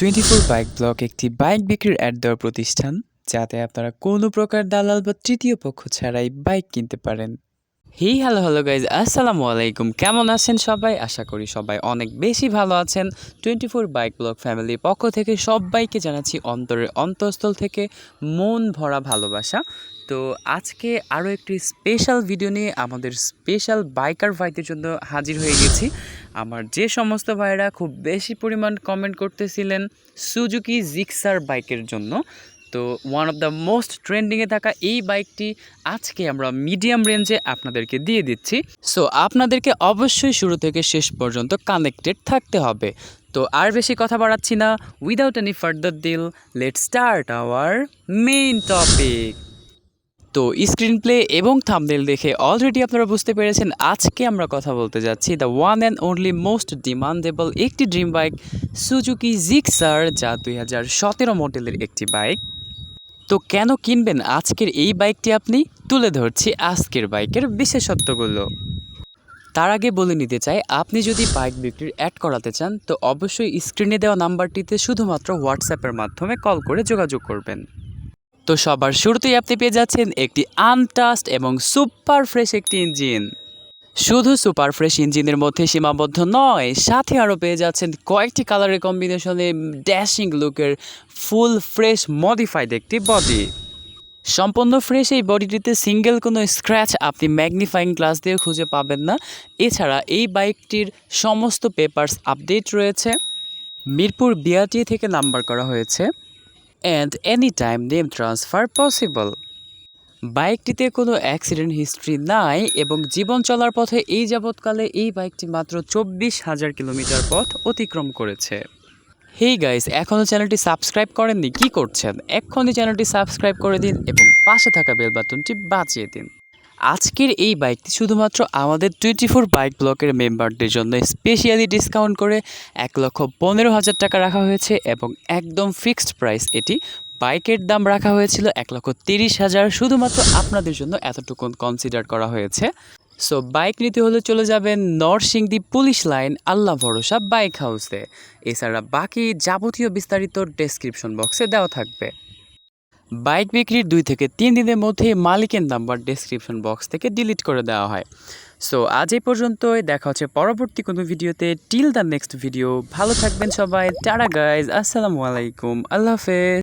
24 bike block একটি bike বিক্রির add দেওয়ার প্রতিষ্ঠান, যাতে আপনারা কোনো প্রকার দালাল বা তৃতীয় পক্ষ ছাড়াই বাইক কিনতে পারেন। হ্যালো গাইজ, আসসালামু আলাইকুম। কেমন আছেন সবাই? আশা করি সবাই অনেক বেশি ভালো আছেন। 24 বাইক ব্লক ফ্যামিলির পক্ষ থেকে সবাইকে জানাচ্ছি অন্তরের অন্তঃস্থল থেকে মন ভরা ভালোবাসা। তো আজকে আরও একটি স্পেশাল ভিডিও নিয়ে আমাদের স্পেশাল বাইকার ভাইদের জন্য হাজির হয়ে গেছি। আমার যে সমস্ত ভাইরা খুব বেশি পরিমাণ কমেন্ট করতেছিলেন সুজুকি জিক্সার বাইকের জন্য, তো ওয়ান অফ দ্য মোস্ট ট্রেন্ডিংয়ে থাকা এই বাইকটি আজকে আমরা মিডিয়াম রেঞ্জে আপনাদেরকে দিয়ে দিচ্ছি। সো আপনাদেরকে অবশ্যই শুরু থেকে শেষ পর্যন্ত কানেক্টেড থাকতে হবে। তো আর বেশি কথা বাড়াচ্ছি না, without any further deal, let's start our main topic. তো স্ক্রিন প্লে এবং থাম্বনেল দেখে অলরেডি আপনারা বুঝতে পেরেছেন আজকে আমরা কথা বলতে যাচ্ছি the one and only most demandable একটি ড্রিম বাইক সুজুকি জিক্সার, যা 2017 মডেলের একটি বাইক। তো কেন কিনবেন আজকের এই বাইকটি আপনি? তুলে ধরছি আজকের বাইকের বিশেষত্বগুলো। তার আগে বলে নিতে চাই, আপনি যদি বাইক বিক্রির অ্যাড করাতে চান তো অবশ্যই স্ক্রিনে দেওয়া নাম্বারটিতে শুধুমাত্র হোয়াটসঅ্যাপের মাধ্যমে কল করে যোগাযোগ করবেন। তো সবার শুরুতেই আপনি পেয়ে যাচ্ছেন একটি আনটাস্ট এবং সুপার ফ্রেশ একটি ইঞ্জিন। শুধু সুপার ফ্রেশ ইঞ্জিনের মধ্যে সীমাবদ্ধ নয়, সাথে আরও পেয়ে যাচ্ছেন কয়েকটি কালারের কম্বিনেশনে ড্যাশিং লুকের ফুল ফ্রেশ মডিফাইড একটি বডি। সম্পূর্ণ ফ্রেশ এই বডিটিতে সিঙ্গেল কোনো স্ক্র্যাচ আপনি ম্যাগনিফাইং গ্লাস দিয়ে খুঁজে পাবেন না। এছাড়া এই বাইকটির সমস্ত পেপারস আপডেট রয়েছে। মিরপুর বিআরটি থেকে নাম্বার করা হয়েছে and any time name transfer possible. বাইকটিতে কোনো অ্যাক্সিডেন্ট হিস্ট্রি নাই এবং জীবন চলার পথে এই যাবৎকালে এই বাইকটি মাত্র 24,000 কিলোমিটার পথ অতিক্রম করেছে। হেই গাইস, এখনও চ্যানেলটি সাবস্ক্রাইব করেননি? কি করছেন? এক্ষুনি চ্যানেলটি সাবস্ক্রাইব করে দিন এবং পাশে থাকা বেল বাটনটি বাজিয়ে দিন। আজকের এই বাইকটি শুধুমাত্র আমাদের 24 বাইক ব্লকের মেম্বারদের জন্য স্পেশালি ডিসকাউন্ট করে 1,15,000 টাকা রাখা হয়েছে এবং একদম ফিক্সড প্রাইস এটি। বাইকের দাম রাখা হয়েছিল 1,30,000, শুধুমাত্র আপনাদের জন্য এতটুকু কনসিডার করা হয়েছে। সো বাইক নিতে হলে চলে যাবেন নরসিংদী পুলিশ লাইন আল্লাহ ভরসা বাইক হাউসে। এছাড়া বাকি যাবতীয় বিস্তারিত ডেসক্রিপশন বক্সে দেওয়া থাকবে। বাইক বিক্রির 2 থেকে 3 দিনের মধ্যে মালিকের নাম্বার ডেসক্রিপশন বক্স থেকে ডিলিট করে দেওয়া হয়। সো আজ এই পর্যন্তই, দেখা হচ্ছে পরবর্তী কোনো ভিডিওতে। টিল দ্য নেক্সট ভিডিও, ভালো থাকবেন সবাই। টাটা গাইজ, আসসালামু আলাইকুম, আল্লাহ হাফেজ।